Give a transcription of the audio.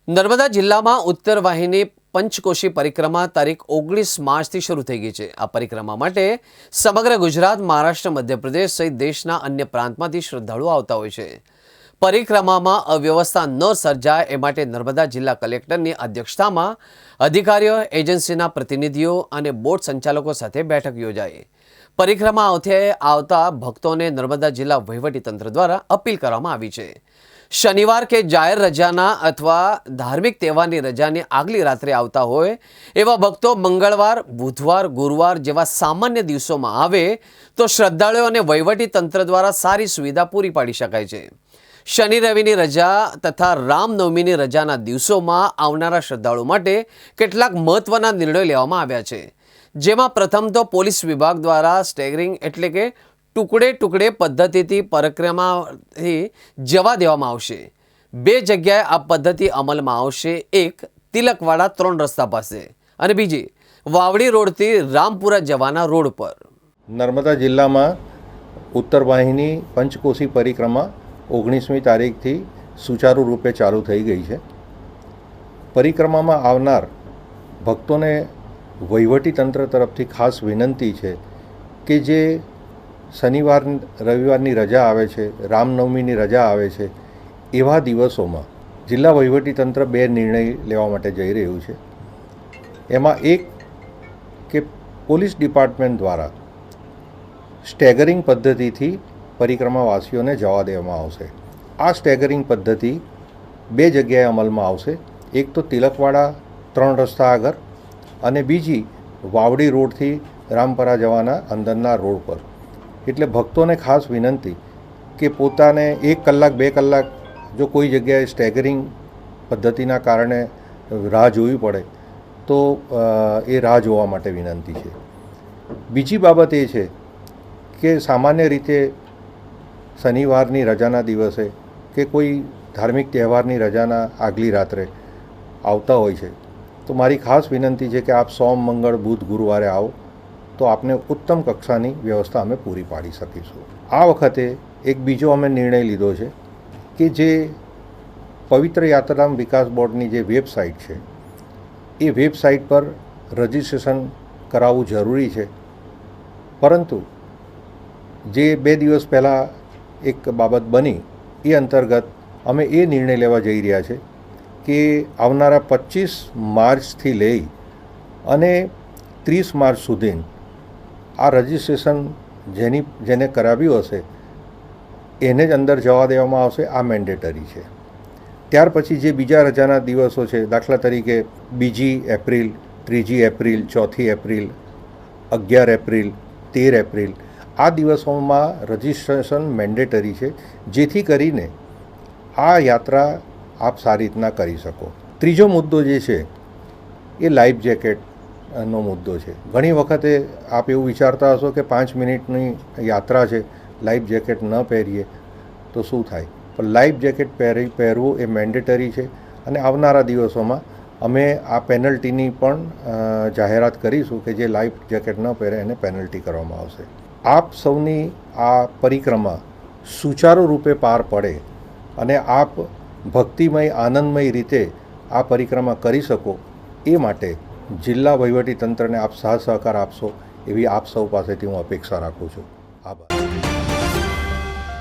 નર્મદા જિલ્લામાં ઉત્તર વાહિની પંચકોશી પરિક્રમા તારીખ 19 માર્ચથી શરૂ થઈ ગઈ છે। આ પરિક્રમા માટે સમગ્ર ગુજરાત, મહારાષ્ટ્ર, મધ્યપ્રદેશ સહિત દેશના અન્ય પ્રાંતમાંથી શ્રદ્ધાળુઓ આવતા હોય છે। પરિક્રમામાં અવ્યવસ્થા ન સર્જાય એ માટે નર્મદા જિલ્લા કલેક્ટરની અધ્યક્ષતામાં અધિકારીઓ, એજન્સીના પ્રતિનિધિઓ અને બોટ સંચાલકો સાથે બેઠક યોજાઈ। પરિક્રમા આવતા ભક્તોને નર્મદા જિલ્લા વહીવટીતંત્ર દ્વારા અપીલ કરવામાં આવી છે। શનિવાર કે જાહેર રજાના અથવા ધાર્મિક તહેવારની રજાની આગલી રાત્રે આવતા હોય એવા ભક્તો મંગળવાર, બુધવાર, ગુરુવાર જેવા સામાન્ય દિવસોમાં આવે તો શ્રદ્ધાળુઓને વહીવટી તંત્ર દ્વારા સારી સુવિધા પૂરી પાડી શકાય છે। શનિ રવિની રજા તથા રામનવમીની રજાના દિવસોમાં આવનારા શ્રદ્ધાળુઓ માટે કેટલાક મહત્વના નિર્ણયો લેવામાં આવ્યા છે, જેમાં પ્રથમ તો પોલીસ વિભાગ દ્વારા સ્ટેગરિંગ એટલે કે ટુકડે પદ્ધતિથી પરિક્રમાથી જવા દેવામાં આવશે। બે જગ્યાએ આ પદ્ધતિ અમલમાં આવશે, એક તિલકવાડા 3 રસ્તા પાસે અને બીજી વાવડી રોડથી રામપુરા જવાના રોડ પર। નર્મદા જિલ્લામાં ઉત્તર વાહિની પંચકોશી પરિક્રમા 19મી તારીખથી સુચારુ રૂપે ચાલુ થઈ ગઈ છે। પરિક્રમામાં આવનાર ભક્તોને વહીવટીતંત્ર તરફથી ખાસ વિનંતી છે કે જે શનિવાર રવિવારની રજા આવે છે, રામનવમીની રજા આવે છે, એવા દિવસોમાં જિલ્લા વહીવટીતંત્ર 2 નિર્ણય લેવા માટે જઈ રહ્યું છે। એમાં એક કે પોલીસ ડિપાર્ટમેન્ટ દ્વારા સ્ટેગરિંગ પદ્ધતિથી પરિક્રમાવાસીઓને જવા દેવામાં આવશે। આ સ્ટેગરિંગ પદ્ધતિ 2 જગ્યાએ અમલમાં આવશે, એક તો તિલકવાડા 3 રસ્તા આગળ અને બીજી વાવડી રોડથી રામપરા જવાના અંદરના રોડ પર। એટલે ભક્તોને ખાસ વિનંતી કે પોતાને 1 કલાક 2 કલાક જો કોઈ જગ્યાએ સ્ટેગરિંગ પદ્ધતિના કારણે રાહ જોવી પડે તો એ રાહ જોવા માટે વિનંતી છે। બીજી બાબત એ છે કે સામાન્ય રીતે શનિવારની રજાના દિવસે કે કોઈ ધાર્મિક તહેવારની રજાના આગલી રાત્રે આવતા હોય છે તો મારી ખાસ વિનંતી છે કે આપ સોમ, મંગળ, બુધ, ગુરુવારે આવો તો આપને ઉત્તમ કક્ષાની વ્યવસ્થા અમે પૂરી પાડી શકીશું। આ વખતે એક બીજો અમે નિર્ણય લીધો છે કે જે પવિત્ર યાત્રાધામ વિકાસ બોર્ડની જે વેબસાઇટ છે એ વેબસાઇટ પર રજિસ્ટ્રેશન કરાવવું જરૂરી છે, પરંતુ જે 2 દિવસ પહેલાં એક બાબત બની એ અંતર્ગત અમે એ નિર્ણય લેવા જઈ રહ્યા છે કે આવનારા 25 માર્ચથી લઈ અને 30 માર્ચ સુધી આ રજિસ્ટ્રેશન જેને કરાવ્યું હશે એને જ અંદર જવા દેવામાં આવશે। આ મેન્ડેટરી છે। ત્યાર પછી જે બીજા રજાના દિવસો છે, દાખલા તરીકે 2 April, 3 April, 4 April, 11 April, 13 April, આ દિવસોમાં રજિસ્ટ્રેશન મેન્ડેટરી છે, જેથી કરીને આ યાત્રા આપ સારી રીતના કરી શકો। ત્રીજો મુદ્દો જે છે એ લાઈફ જેકેટનો મુદ્દો છે। ઘણી વખતે આપ એવું વિચારતા હશો કે 5 મિનિટની યાત્રા છે, લાઈફ જેકેટ ન પહેરીએ તો શું થાય, પણ લાઈફ જેકેટ પહેરવું એ મેન્ડેટરી છે અને આવનારા દિવસોમાં અમે આ પેનલ્ટીની પણ જાહેરાત કરીશું કે જે લાઈફ જેકેટ ન પહેરે એને પેનલ્ટી કરવામાં આવશે। આપ સૌની આ પરિક્રમા સુચારુ રૂપે પાર પડે અને આપ ભક્તિમય, આનંદમય રીતે આ પરિક્રમા કરી શકો એ માટે જિલ્લા વહીવટીતંત્રને આપ સાથ સહકાર આપશો એવી આપ સૌ પાસેથી હું અપેક્ષા રાખું છું। આભાર।